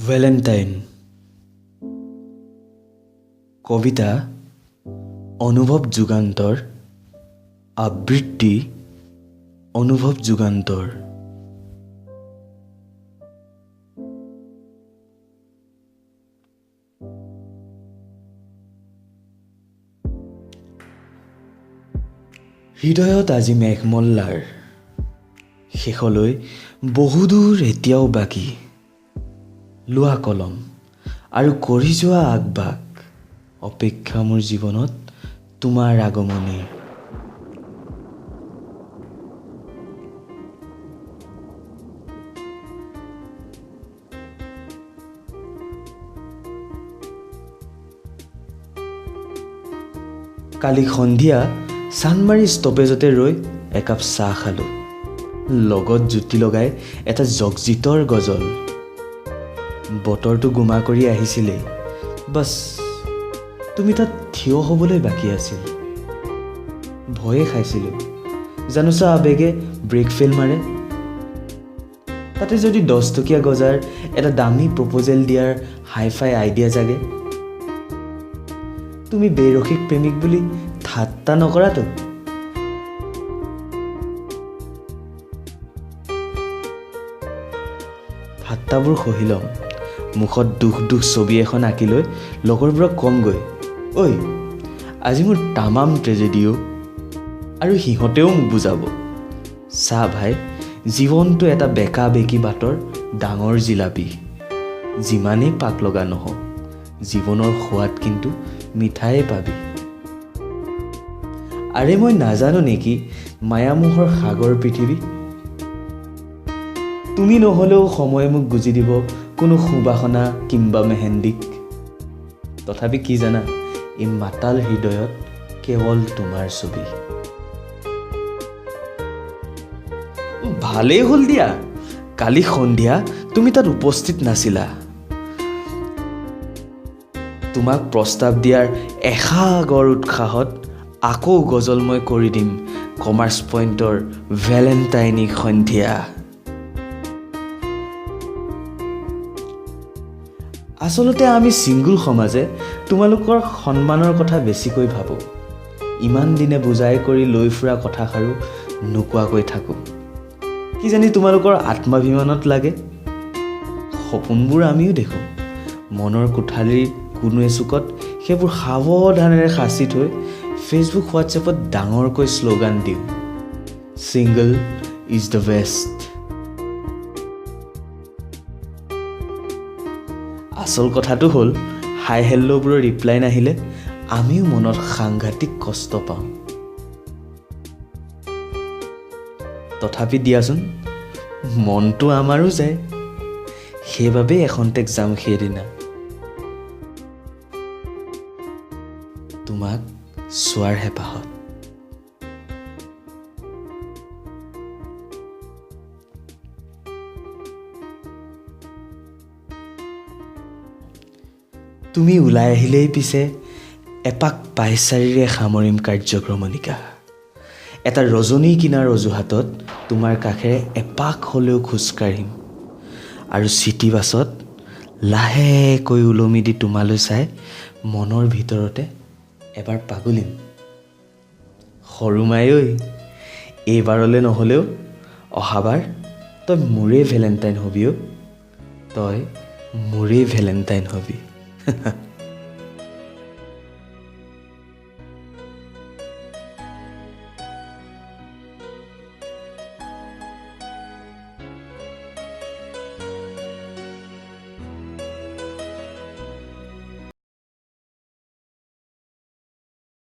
Valentine কবিতা অনুভৱ যুগান্তৰ আবৃত্তি অনুভৱ যুগান্তৰ হৃদয়ত আজি মেঘমল্লাৰ শেষলৈ বহুদূৰ এতিয়াও বাকী লোৱা কলম আৰু কৰি যোৱা আগবাগ অপেক্ষা মোৰ জীৱনত তোমাৰ আগমনীৰ কালি সন্ধিয়া চানমাৰী ষ্টপেজতে ৰৈ একাপ চাহ খালোঁ লগত জুতি লগাই এটা জগজিতৰ গজল বতৰটো গোমা কৰি আহিছিলেই বাছ তুমি তাত থিয় হ'বলৈ বাকী আছিল ভয়ে খাইছিলোঁ জানোচা আবেগে ব্ৰেক ফেইল মাৰে তাতে যদি 10 টকীয়া গজাৰ এটা দামী প্ৰপ'জেল দিয়াৰ হাইফাই আইডিয়া জাগে তুমি বেৰসিক প্ৰেমিক বুলি ঠাট্টা নকৰাতো ঠাট্টাবোৰ সহি ল'ম মুখত দুখ ছবি এখন আঁকি লৈ লগৰবোৰক কমগৈ ঐ আজি মোৰ তামাম ট্ৰেজেডিও আৰু সিহঁতেও মোক বুজাব চা ভাই জীৱনটো এটা বেকা বেকি বাটৰ ডাঙৰ জিলাপি যিমানেই পাক লগা নহওক জীৱনৰ সোৱাদ কিন্তু মিঠাই পাবি আৰে মই নাজানো নেকি মায়ামোহৰ সাগৰ পৃথিৱী তুমি নহ'লেও সময়ে মোক বুজি দিব কোনো সুবাসনা কিম্বা মেহেন্দিক তথাপি কি জানা এই মাতাল হৃদয়ত কেৱল তোমাৰ ছবি ভালেই হ'ল দিয়া কালি সন্ধিয়া তুমি তাত উপস্থিত নাছিলা তোমাক প্ৰস্তাৱ দিয়াৰ এসাগৰ উৎসাহত আকৌ গজল মই কৰি দিম কমাৰ্চ পইণ্টৰ ভেলেণ্টাইনী সন্ধিয়া আচলতে আমি ছিংগুল সমাজে তোমালোকৰ সন্মানৰ কথা বেছিকৈ ভাবোঁ ইমান দিনে বুজাই কৰি লৈ ফুৰা কথাষাৰো নোকোৱাকৈ থাকোঁ কিজানি তোমালোকৰ আত্মাভিমানত লাগে সপোনবোৰ আমিও দেখোঁ মনৰ কোঠালীৰ কোনো এচুকত সেইবোৰ সাৱধানেৰে সাঁচি থৈ ফেচবুক হোৱাটছএপত ডাঙৰকৈ শ্লোগান দিওঁ ছিংগল ইজ দ্য বেষ্ট আচল কথাটো হ'ল হাই হেল্ল'বোৰৰ ৰিপ্লাই নাহিলে আমিও মনত সাংঘাতিক কষ্ট পাওঁ তথাপি দিয়াচোন মনটো আমাৰো যায় সেইবাবেই এখন্তেক যাম সেইদিনা তোমাক চোৱাৰ হেঁপাহত তুমি ওলাই আহিলেই পিছে এপাক পাইচাৰিৰে সামৰিম কাৰ্যক্ৰমণিকা এটা ৰজনী কিনাৰ অজুহাতত তোমাৰ কাষেৰে এপাক হ'লেও খোজকাঢ়িম আৰু চিটি বাছত লাহেকৈ ওলমি দি তোমালৈ চাই মনৰ ভিতৰতে এবাৰ পাগলিম সৰু মাই ঐ এইবাৰলৈ নহ'লেও অহাবাৰ তই মোৰেই ভেলেণ্টাইন হবি অ' তই মোৰেই ভেলেণ্টাইন হবি